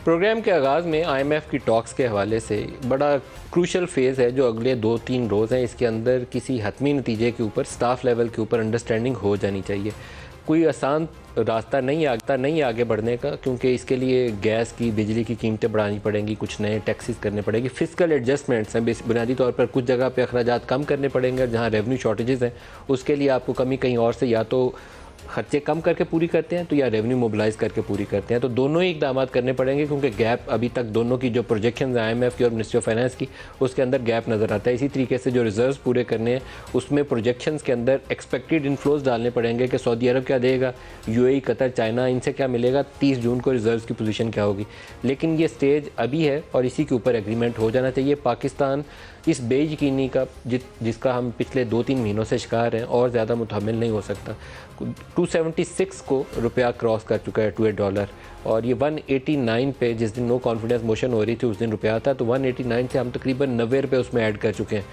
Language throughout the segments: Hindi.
प्रोग्राम के आगाज़ में आईएमएफ की टॉक्स के हवाले से बड़ा क्रूशल फेज़ है जो अगले 2-3 रोज़ हैं। इसके अंदर किसी हतमी नतीजे के ऊपर स्टाफ लेवल के ऊपर अंडरस्टैंडिंग हो जानी चाहिए। कोई आसान रास्ता नहीं आगे बढ़ने का, क्योंकि इसके लिए गैस की, बिजली की कीमतें बढ़ानी पड़ेंगी, कुछ नए टैक्सेस करने पड़ेंगे, फिजिकल एडजस्टमेंट्स हैं, बुनियादी तौर पर कुछ जगह पे अखराजात कम करने पड़ेंगे। जहाँ रेवेन्यू शॉर्टेजेस हैं उसके लिए आपको कमी कहीं और से या तो खर्चे कम करके पूरी करते हैं तो या रेवेन्यू मोबिलाइज करके पूरी करते हैं। तो दोनों ही इकदाम करने पड़ेंगे, क्योंकि गैप अभी तक दोनों की जो प्रोजेक्शन है आईएमएफ की और मिनिस्ट्री ऑफ फाइनेंस की, उसके अंदर गैप नज़र आता है। इसी तरीके से जो रिजर्व्स पूरे करने हैं उसमें प्रोजेक्शंस के अंदर एक्सपेक्टेड इनफ्लोज डालने पड़ेंगे कि सऊदी अरब क्या देगा, यूएई, कतर, चाइना, इनसे क्या मिलेगा, 30 जून को रिजर्व्स की पोजीशन क्या होगी। लेकिन ये स्टेज अभी है और इसी के ऊपर एग्रीमेंट हो जाना चाहिए। पाकिस्तान इस बेयकीनी का जिसका हम पिछले 2-3 महीनों से शिकार हैं और ज़्यादा मुतहम्मिल नहीं हो सकता। 276 को रुपया क्रॉस कर चुका है टू $1, और ये 189 पे जिस दिन नो कॉन्फिडेंस मोशन हो रही थी उस दिन रुपया था, तो 189 से हम तकरीबन 90 रुपये उसमें ऐड कर चुके हैं।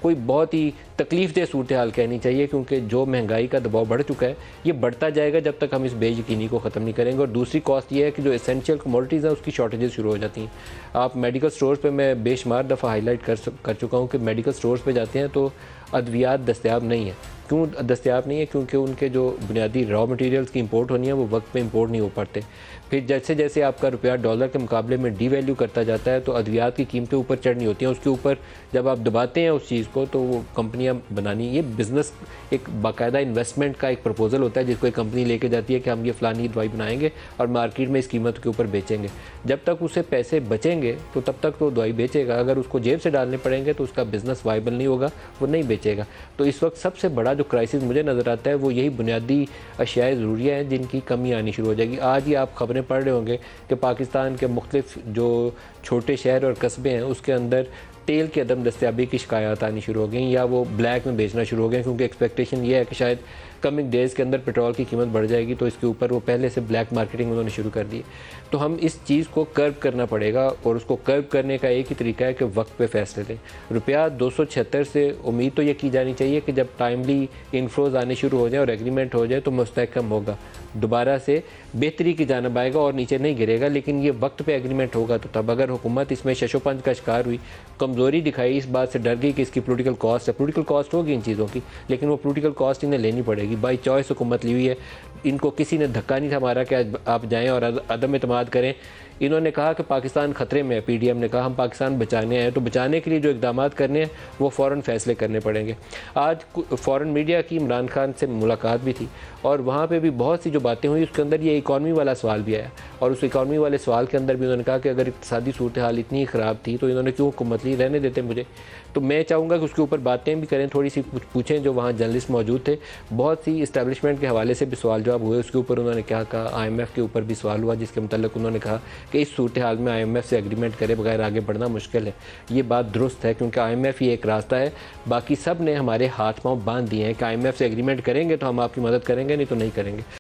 कोई बहुत ही तकलीफ दह सूरत हाल कहनी चाहिए, क्योंकि जो महंगाई का दबाव बढ़ चुका है ये बढ़ता जाएगा जब तक हम इस बेयकीनी को ख़त्म नहीं करेंगे। और दूसरी कॉस्ट ये है कि जो एसेंशियल कमोडिटीज़ हैं उसकी शॉर्टेजेस शुरू हो जाती हैं। आप मेडिकल स्टोर्स पे, मैं बेशुमार दफ़ा हाईलाइट कर चुका हूँ कि मेडिकल स्टोर्स पे जाते हैं तो अद्वियात दस्तयाब नहीं है। क्यों दस्तयाब नहीं है? क्योंकि उनके जो बुनियादी रॉ मटेरियल्स की इंपोर्ट होनी है वो वक्त पे इंपोर्ट नहीं हो पाते। फिर जैसे जैसे आपका रुपया डॉलर के मुकाबले में डीवैल्यू करता जाता है तो अद्वियात की कीमतें ऊपर चढ़नी होती हैं। उसके ऊपर जब आप दबाते हैं उस चीज़ को तो वो कंपनियां बनानी, ये बिज़नेस एक बाकायदा इन्वेस्टमेंट का एक प्रपोजल होता है जिसको एक कंपनी लेके जाती है कि हम ये फ़लानी दवाई बनाएंगे और मार्केट में इस कीमत के ऊपर बेचेंगे। जब तक उसे पैसे बचेंगे तो तब तक तो दवाई बेचेगा। अगर उसको जेब से डालने पड़ेंगे तो उसका बिज़नेस वाइबल नहीं होगा, वो नहीं बेचेगा। तो इस वक्त सबसे बड़ा जो क्राइसिस मुझे नज़र आता है वो यही बुनियादी अशियाए ज़रूरियाँ हैं जिनकी कमी आनी शुरू हो जाएगी। आज ही आप खबरें पढ़ रहे होंगे कि पाकिस्तान के मुख्तलिफ जो छोटे शहर और कस्बे हैं उसके अंदर तेल की अदम दस्तयाबी की शिकायत आनी शुरू हो गई, या वो ब्लैक में बेचना शुरू हो गए, क्योंकि एक्सपेक्टेशन ये है कि शायद कमिंग डेज़ के अंदर पेट्रोल की कीमत बढ़ जाएगी, तो इसके ऊपर वो पहले से ब्लैक मार्केटिंग उन्होंने शुरू कर दी। तो हम इस चीज़ को कर्व करना पड़ेगा, और उसको कर्व करने का एक ही तरीका है कि वक्त पे फैसले लें। रुपया 276 से उम्मीद तो ये की जानी चाहिए कि जब टाइमली इनफ्लोज आने शुरू हो जाए और एग्रीमेंट हो जाए तो मुस्तहकम होगा, दोबारा से बेहतरी की जानब आएगा और नीचे नहीं गिरेगा। लेकिन ये वक्त पे एग्रीमेंट होगा तो तब। अगर हुकूमत इसमें शशोपंज का शिकार हुई, कमज़ोरी दिखाई, इस बात से डर गई कि इसकी पोलिटिकल कॉस्ट है, पोलिटिकल कॉस्ट होगी इन चीज़ों की, लेकिन वो पोलिटिकल कॉस्ट इन्हें लेनी पड़ेगी। बाई चॉइस हुकूमत ली हुई है, इनको किसी ने धक्का नहीं था मारा कि आप जाएँ और अदम एतमाद करें। इन्होंने कहा कि पाकिस्तान ख़तरे में है, पीडीएम ने कहा हम पाकिस्तान बचाने हैं, तो बचाने के लिए जो इक़दाम करने हैं वो फ़ौरन फ़ैसले करने पड़ेंगे। आज फ़ौरन मीडिया की इमरान खान से मुलाकात भी थी और वहाँ पे भी बहुत सी जो बातें हुई उसके अंदर ये इकॉनमी वाला सवाल भी आया, और उस इकॉनमी वाले सवाल के अंदर भी उन्होंने कहा कि अगर इक़्तिसादी सूरत हाल इतनी ख़राब थी तो इन्होंने क्यों हुकूमत ली, रहने देते मुझे। तो मैं चाहूँगा कि उसके ऊपर बातें भी करें, थोड़ी सी पूछें। जो वहाँ जर्नलिस्ट मौजूद थे, बहुत सी इस्टेब्लिशमेंट के हवाले से भी सवाल जवाब हुए, उसके ऊपर उन्होंने क्या कहा। आईएमएफ के ऊपर भी सवाल हुआ जिसके मतलब उन्होंने कहा कि इस सूरत हाल में आईएमएफ से एग्रीमेंट करे बगैर आगे बढ़ना मुश्किल है। ये बात दुरुस्त है, क्योंकि आईएमएफ ही एक रास्ता है, बाकी सब ने हमारे हाथ पांव बांध दिए हैं कि आईएमएफ से एग्रीमेंट करेंगे तो हम आपकी मदद करेंगे, नहीं तो नहीं करेंगे।